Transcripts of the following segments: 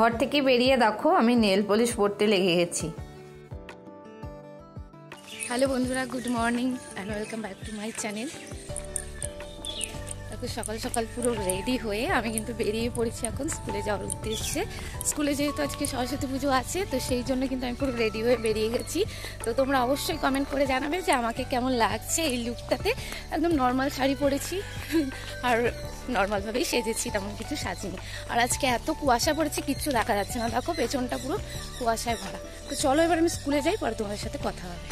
ঘর থেকে বেরিয়ে দেখো আমি নেল পলিশ পরতে লেগে গেছি। হ্যালো বন্ধুরা, good morning and welcome back to my channel. দেখো সকাল সকাল পুরো রেডি হয়ে আমি কিন্তু বেরিয়ে পড়েছি এখন স্কুলে যাওয়ার উদ্দেশ্যে। স্কুলে যেহেতু আজকে সরস্বতী পুজো আছে, তো সেই জন্য কিন্তু আমি পুরো রেডি হয়ে বেরিয়ে গেছি। তো তোমরা অবশ্যই কমেন্ট করে জানাবে যে আমাকে কেমন লাগছে এই লুকটাতে। একদম নর্মাল শাড়ি পরেছি আর নর্মালভাবেই সেজেছি, তেমন কিছু সাজিনি। আর আজকে এত কুয়াশা পড়েছে, কিচ্ছু দেখা যাচ্ছে না। দেখো পেছনটা পুরো কুয়াশায় ভরা। তো চলো এবার আমি স্কুলে যাই, পরে তোমাদের সাথে কথা হবে।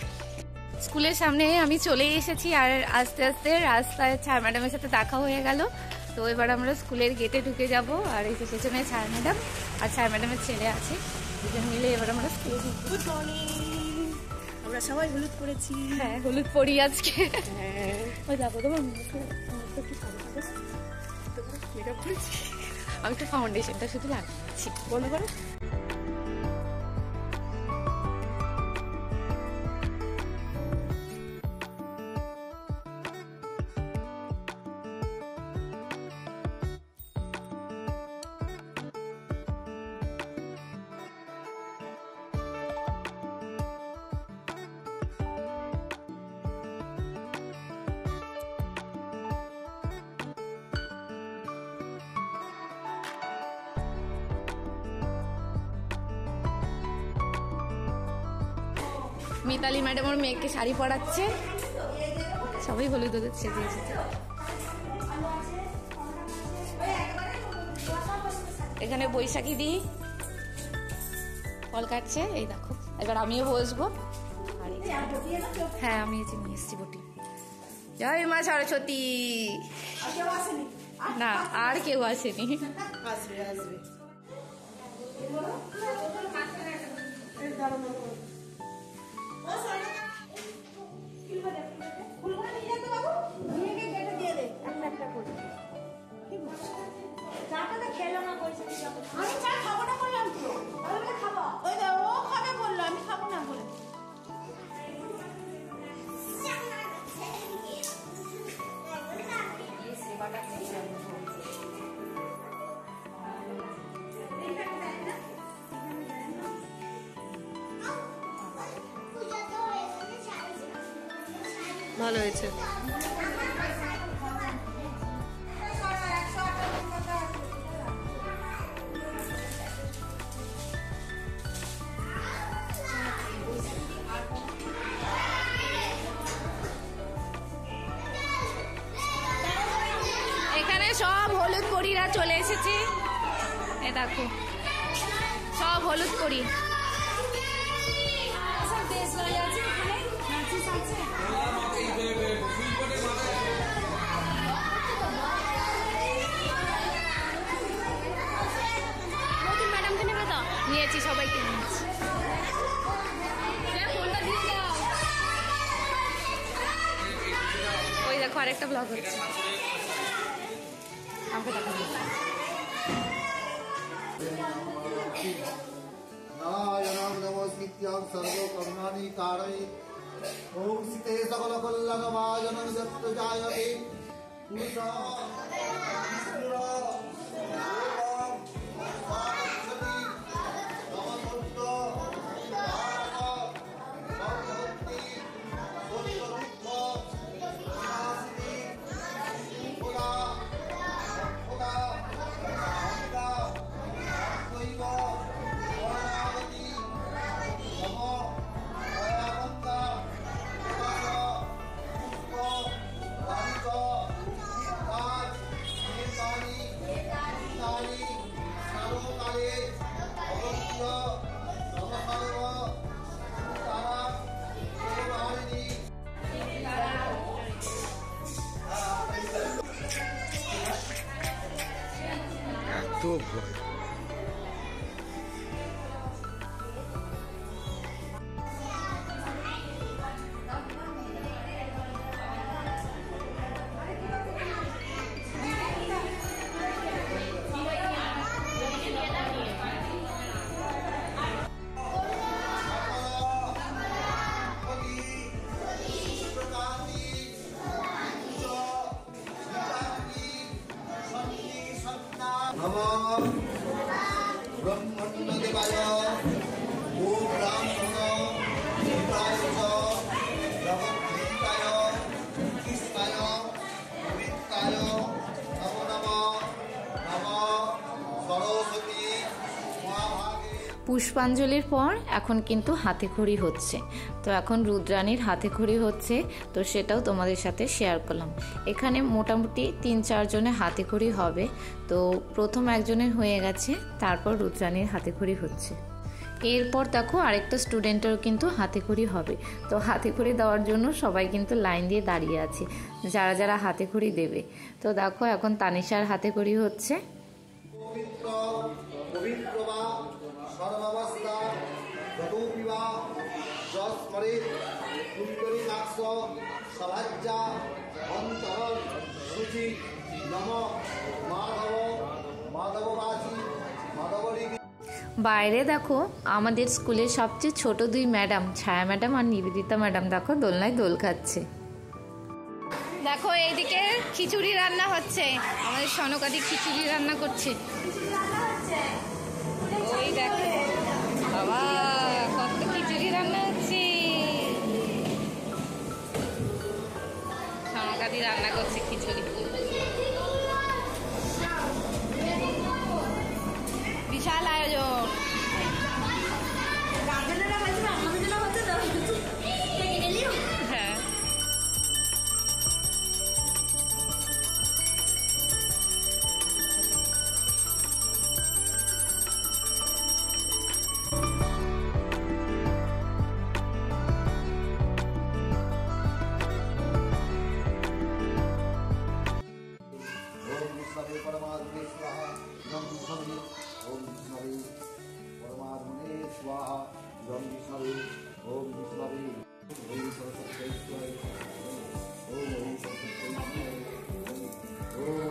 স্কুলের সামনে আমি চলে এসেছি আর আস্তে আস্তে রাস্তায় ছাড় ম্যাডামের সাথে দেখা হয়ে গেল। তো এবার আমরা স্কুলের গেটে ঢুকে যাব। আর এই যে পেছনে ছাড় ম্যাডাম আর ছাড় ম্যাডামের ছেলে আছে, দুজন মিলে এবার আমরা স্কুলে ঢুকবো। Good morning. আমরা সবাই হলুদ পরেছি। হ্যাঁ, হলুদ পরি আজকে। ওই দেখো তোমার মেকআপ করেছি। আমি তো ফাউন্ডেশনটা শুধু লাগাচ্ছি। বলো করো। মিতালি ম্যাডাম ওর মেয়েকে শাড়ি পরাচ্ছে, সবাই হলুদ হলুদ সেজে এসেছে। এখানে বৈশাখী দি ফল কাটছে, এই দেখো। এবার আমিও বসবো। হ্যাঁ, আমি এই যে নিয়ে এসেছি বটি। জয় মা সরস্বতী। না, আর কেউ আসেনি। আসবে আসবে। আমি চা খাবো না বললাম তো, খাবো। ওই ও খাবে বললো, আমি খাবো না বলে। ভালো হয়েছে। এখানে সব হলুদ পরীরা চলে এসেছে, এ দেখো সব হলুদ পরী। নিয়েছি, সবাইকে নিয়েছি। ওই দেখো আরেকটা ব্লগ হচ্ছে, আমাকে দেখা नारायणं नमस्कृत्यां सर्वकर्माणि कारयेत्। ॐ सीते सकलकल्याणभाजनं यत्र जायते पुरुषः তো ভয়। नमः ব্রহ্মদেবায় ওম ব্রাহ্মণ হিতায় চ জগদ্ধিতায় কৃষ্ণায় পবিত্রায় নমো নমঃ নমঃ সরস্বতী মহাভাগে। পুষ্পাঞ্জলির পর এখন কিন্তু হাতেখড়ি হচ্ছে। তো এখন রুদ্রাণীর হাতেখড়ি হচ্ছে, তো সেটাও তোমাদের সাথে শেয়ার করলাম। এখানে মোটামুটি 3-4 জনের হাতেখড়ি হবে। তো প্রথম একজনের হয়ে গেছে, তারপর রুদ্রাণীর হাতেখড়ি হচ্ছে। এরপর দেখো আরেকটা স্টুডেন্টেরও কিন্তু হাতেখড়ি হবে। তো হাতেখড়ি দেওয়ার জন্য সবাই কিন্তু লাইন দিয়ে দাঁড়িয়ে আছে, যারা যারা হাতেখড়ি দেবে। তো দেখো এখন তানিশার হাতেখড়ি হচ্ছে। পবিত্র পবিত্র বা সর্বাবস্থা যতোপি বা যস্মরে কুণ্ডলী নাক্ষ সভাজ্যা অন্তর শুচি নম মাধব মাধববাচী মাধবরী। বাইরে দেখো আমাদের স্কুলের সবচেয়ে ছোট 2 ম্যাডাম, ছায়া ম্যাডাম আর নিবেদিতা ম্যাডাম, দেখো দোলনায় দোল খাচ্ছে। দেখো এইদিকে খিচুড়ি রান্না হচ্ছে, আমাদের সনকাদি খিচুড়ি রান্না করছে। ওই দেখো বাবা কত খিচুড়ি রান্না হচ্ছে, সনকাদি রান্না করছে খিচুড়ি। বিশাল আয়োজন। হ্যাঁ ओम विष्णवे परमात्मने स्वाहा ओम विष्णवे ओम विष्णवे परमात्मने स्वाहा ओम विष्णवे ओम विष्णवे ओम सरस्वती ओम सरस्वती ओम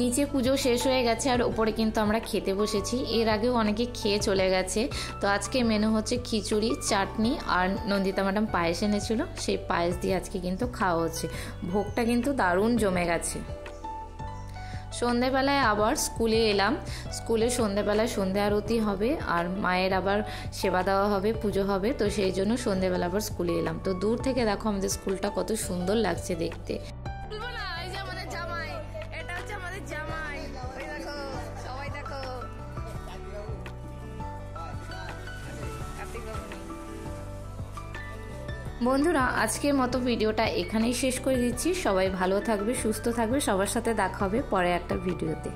নিচে পুজো শেষ হয়ে গেছে আর উপরে কিন্তু আমরা খেতে বসেছি। এর আগেও অনেকে খেয়ে চলে গেছে। তো আজকে মেনু হচ্ছে খিচুড়ি, চাটনি আর নন্দিতা ম্যাডাম পায়েস এনেছিল, সেই পায়েস দিয়ে আজকে কিন্তু খাওয়া হচ্ছে। ভোগটা কিন্তু দারুণ জমে গেছে। সন্ধেবেলায় আবার স্কুলে এলাম। স্কুলে সন্ধেবেলায় সন্ধে আরতি হবে আর মায়ের আবার সেবা দেওয়া হবে, পুজো হবে। তো সেই জন্য সন্ধেবেলা আবার স্কুলে এলাম। তো দূর থেকে দেখো আমাদের স্কুলটা কত সুন্দর লাগছে দেখতে। বন্ধুরা আজকের মতো ভিডিওটা এখানেই শেষ করে দিচ্ছি। সবাই ভালো থাকবে, সুস্থ থাকবে। সবার সাথে দেখা হবে পরে একটা ভিডিওতে।